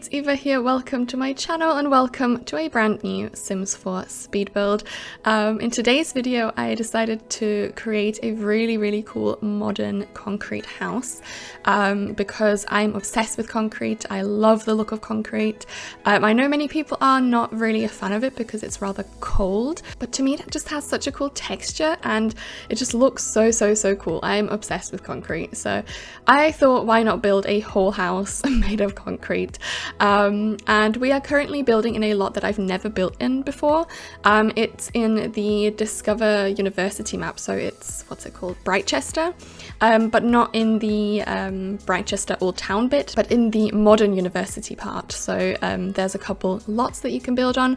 it's Eva here. Welcome to my channel and welcome to a brand new Sims 4 speed build. In today's video I decided to create a really cool modern concrete house because I'm obsessed with concrete. I love the look of concrete. I know many people are not really a fan of it because it's rather cold, but to me it just has such a cool texture and it just looks so cool. I'm obsessed with concrete, so I thought why not build a whole house made of concrete. And we are currently building in a lot that I've never built in before. It's in the Discover University map, so it's, what's it called, Britechester, but not in the Britechester Old Town bit, but in the modern university part. So there's a couple lots that you can build on,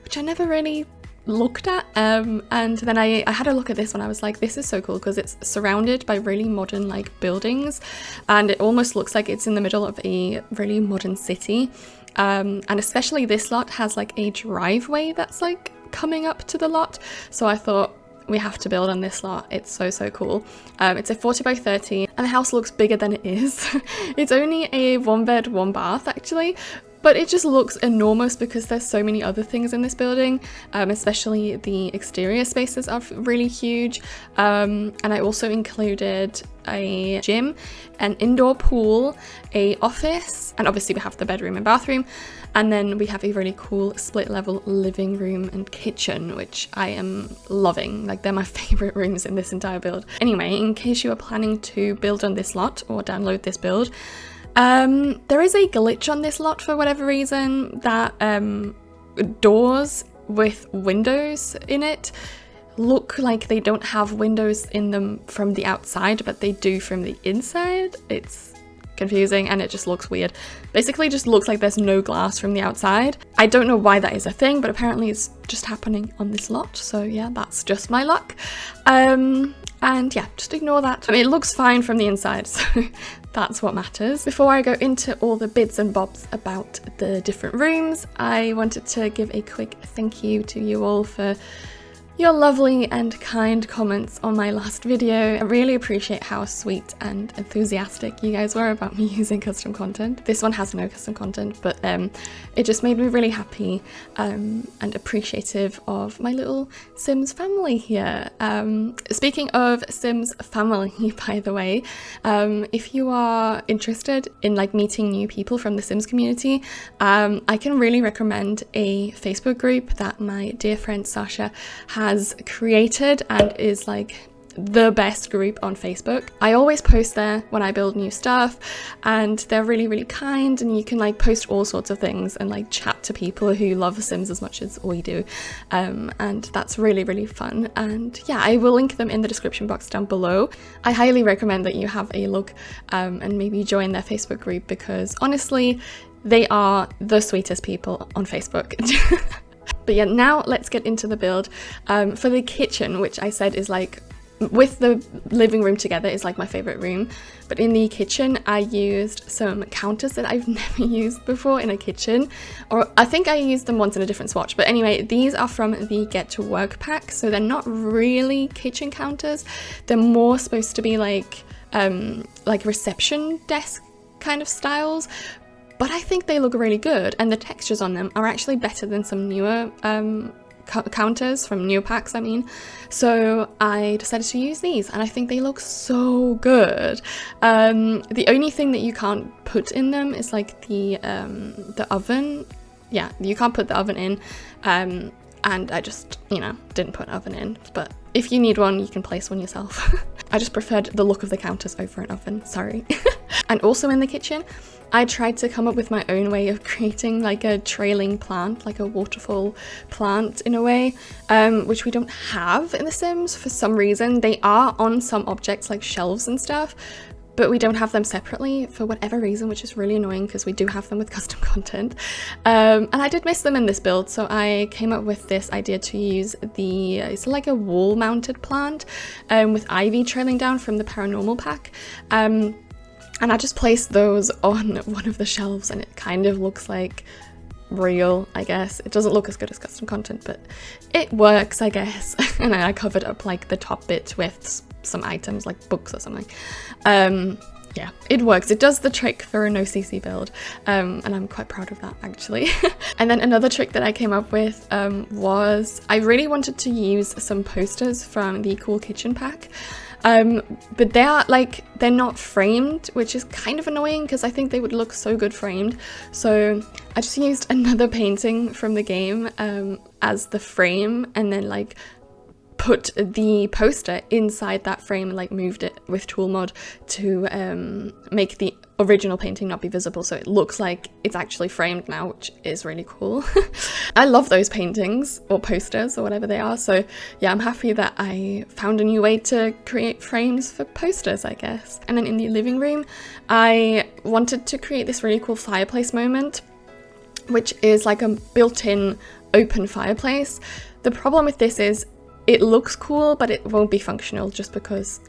which I never really looked at, and then I had a look at this one. I was like, this is so cool because it's surrounded by really modern like buildings and it almost looks like it's in the middle of a really modern city, and especially this lot has like a driveway that's like coming up to the lot, so I thought we have to build on this lot. It's so cool. It's a 40 by 30 and the house looks bigger than it is. It's only a 1 bed 1 bath actually, but it just looks enormous because there's so many other things in this building, especially the exterior spaces are really huge. And I also included a gym, an indoor pool, a office, and obviously we have the bedroom and bathroom. And then we have a really cool split level living room and kitchen, which I am loving. Like, they're my favorite rooms in this entire build. Anyway, in case you are planning to build on this lot or download this build, there is a glitch on this lot for whatever reason that doors with windows in it look like they don't have windows in them from the outside, but they do from the inside. It's confusing and it just looks weird. Basically just looks like there's no glass from the outside. I don't know why that is a thing, but apparently it's just happening on this lot. So yeah, that's just my luck. And yeah, just ignore that. I mean, it looks fine from the inside, so that's what matters. Before I go into all the bits and bobs about the different rooms, I wanted to give a quick thank you to you all for your lovely and kind comments on my last video. I really appreciate how sweet and enthusiastic you guys were about me using custom content. This one has no custom content, but it just made me really happy and appreciative of my little Sims family here. Speaking of Sims family, by the way, if you are interested in like meeting new people from the Sims community, I can really recommend a Facebook group that my dear friend Sasha has created and is like the best group on Facebook. I always post there when I build new stuff and they're really kind, and you can like post all sorts of things and like chat to people who love Sims as much as we do, and that's really fun. And yeah, I will link them in the description box down below. I highly recommend that you have a look and maybe join their Facebook group because honestly they are the sweetest people on Facebook. But yeah, now let's get into the build. For the kitchen, which I said is like, with the living room together is like my favorite room, but in the kitchen I used some counters that I've never used before in a kitchen, or I think I used them once in a different swatch, but anyway, these are from the Get to Work pack, so they're not really kitchen counters. They're more supposed to be like reception desk kind of styles, but I think they look really good and the textures on them are actually better than some newer counters from newer packs, I mean. So I decided to use these and I think they look so good. The only thing that you can't put in them is like the oven. Yeah, you can't put the oven in, and I just, you know, didn't put an oven in, but if you need one you can place one yourself. I just preferred the look of the counters over an oven, sorry. And also in the kitchen I tried to come up with my own way of creating like a trailing plant, like a waterfall plant in a way, which we don't have in The Sims for some reason. They are on some objects like shelves and stuff, but we don't have them separately for whatever reason, which is really annoying because we do have them with custom content. And I did miss them in this build, so I came up with this idea to use it's like a wall mounted plant with ivy trailing down from the paranormal pack. And I just placed those on one of the shelves and it kind of looks like real, I guess. It doesn't look as good as custom content, but it works, I guess. And then I covered up like the top bit with some items like books or something. yeah, it works. It does the trick for a no CC build, and I'm quite proud of that actually. And then another trick that I came up with was I really wanted to use some posters from the Cool Kitchen pack. But they're not framed, which is kind of annoying because I think they would look so good framed. So I just used another painting from the game as the frame, and then like put the poster inside that frame and like moved it with tool mod to make the original painting not be visible, so it looks like it's actually framed now, which is really cool. I love those paintings or posters or whatever they are, so yeah, I'm happy that I found a new way to create frames for posters, I guess. And then in the living room, I wanted to create this really cool fireplace moment, which is like a built-in open fireplace. The problem with this is it looks cool, but it won't be functional just because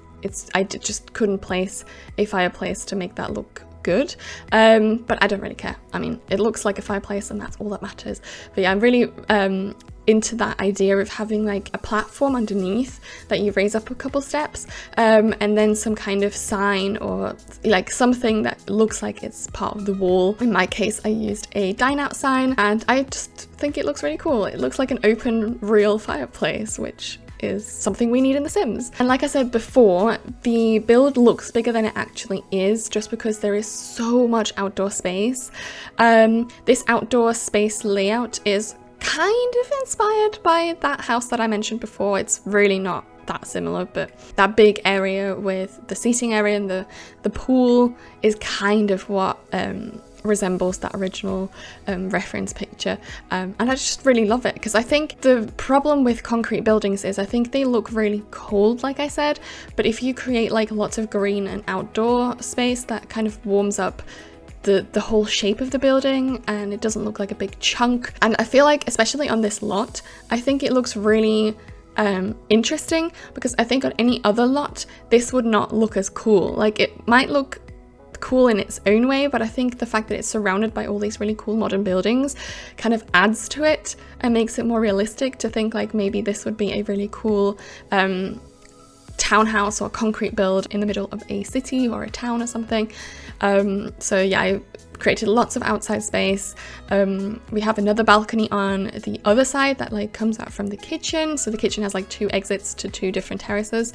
I just couldn't place a fireplace to make that look good. But I don't really care. I mean, it looks like a fireplace and that's all that matters. But yeah, I'm really into that idea of having like a platform underneath that you raise up a couple steps, and then some kind of sign or like something that looks like it's part of the wall. In my case, I used a dine out sign, and I just think it looks really cool. It looks like an open real fireplace, which is something we need in The Sims. And like I said before, the build looks bigger than it actually is just because there is so much outdoor space. This outdoor space layout is kind of inspired by that house that I mentioned before. It's really not that similar, but that big area with the seating area and the pool is kind of what resembles that original reference picture, and I just really love it because I think the problem with concrete buildings is I think they look really cold, like I said, but if you create like lots of green and outdoor space, that kind of warms up the whole shape of the building and it doesn't look like a big chunk. And I feel like, especially on this lot, I think it looks really interesting because I think on any other lot this would not look as cool. Like, it might look cool in its own way, but I think the fact that it's surrounded by all these really cool modern buildings kind of adds to it and makes it more realistic to think like maybe this would be a really cool townhouse or concrete build in the middle of a city or a town or something. So yeah, I created lots of outside space. We have another balcony on the other side that like comes out from the kitchen. So the kitchen has like 2 exits to 2 different terraces.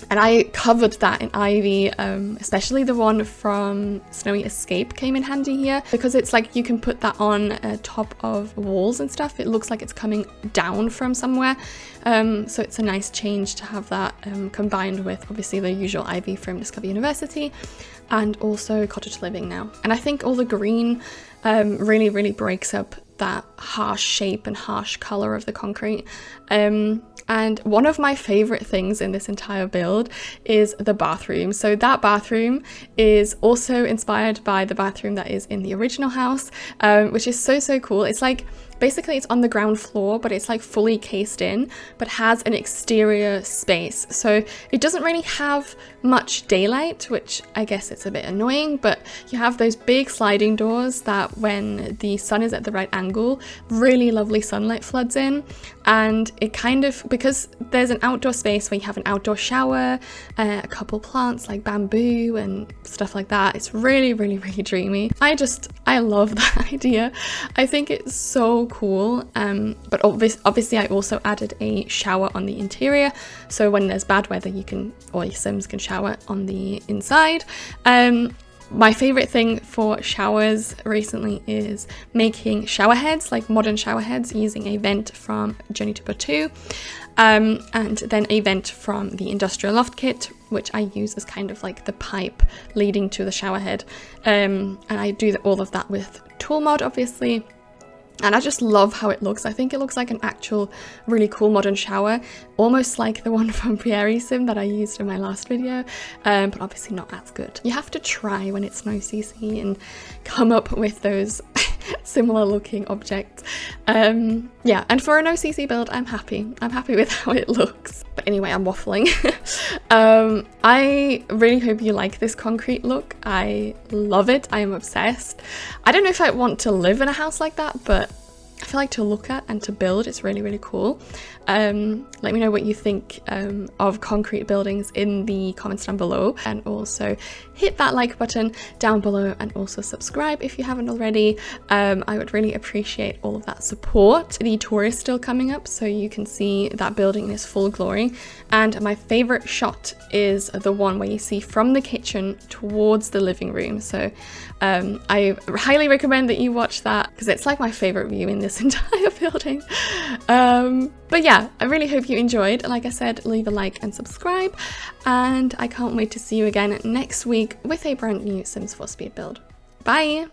And I covered that in ivy, especially the one from Snowy Escape came in handy here because it's like you can put that on top of walls and stuff. It looks like it's coming down from somewhere. So it's a nice change to have that combined with obviously the usual ivy from Discover University and also cottage living now. And I think all the green really, really breaks up that harsh shape and harsh color of the concrete. And one of my favorite things in this entire build is the bathroom. So that bathroom is also inspired by the bathroom that is in the original house, which is so cool. It's like, basically it's on the ground floor, but it's like fully cased in, but has an exterior space. So it doesn't really have much daylight, which I guess it's a bit annoying, but you have those big sliding doors that when the sun is at the right angle, really lovely sunlight floods in. And it kind of, because there's an outdoor space where you have an outdoor shower, a couple plants like bamboo and stuff like that. It's really, really, really dreamy. I love that idea. I think it's so cool. But obviously I also added a shower on the interior. So when there's bad weather, you can, or your Sims can shower on the inside. My favorite thing for showers recently is making shower heads, like modern shower heads, using a vent from Journey to Batu, and then a vent from the Industrial Loft Kit, which I use as kind of like the pipe leading to the shower head. And I do all of that with tool mod, obviously. And I just love how it looks. I think it looks like an actual really cool modern shower, almost like the one from Prairie Sim that I used in my last video, but obviously not as good. You have to try when it's no CC and come up with those similar looking objects. Yeah, and for a no CC build, I'm happy with how it looks. But anyway, I'm waffling. I really hope you like this concrete look. I love it. I am obsessed. I don't know if I want to live in a house like that, but I feel like to look at and to build, it's really, really cool. Let me know what you think of concrete buildings in the comments down below, and also hit that like button down below, and also subscribe if you haven't already. I would really appreciate all of that support. The tour is still coming up, so you can see that building in its full glory, and my favorite shot is the one where you see from the kitchen towards the living room. So I highly recommend that you watch that, because it's like my favorite view in this entire building. But yeah, I really hope you enjoyed. Like I said, leave a like and subscribe, and I can't wait to see you again next week with a brand new Sims 4 speed build. Bye!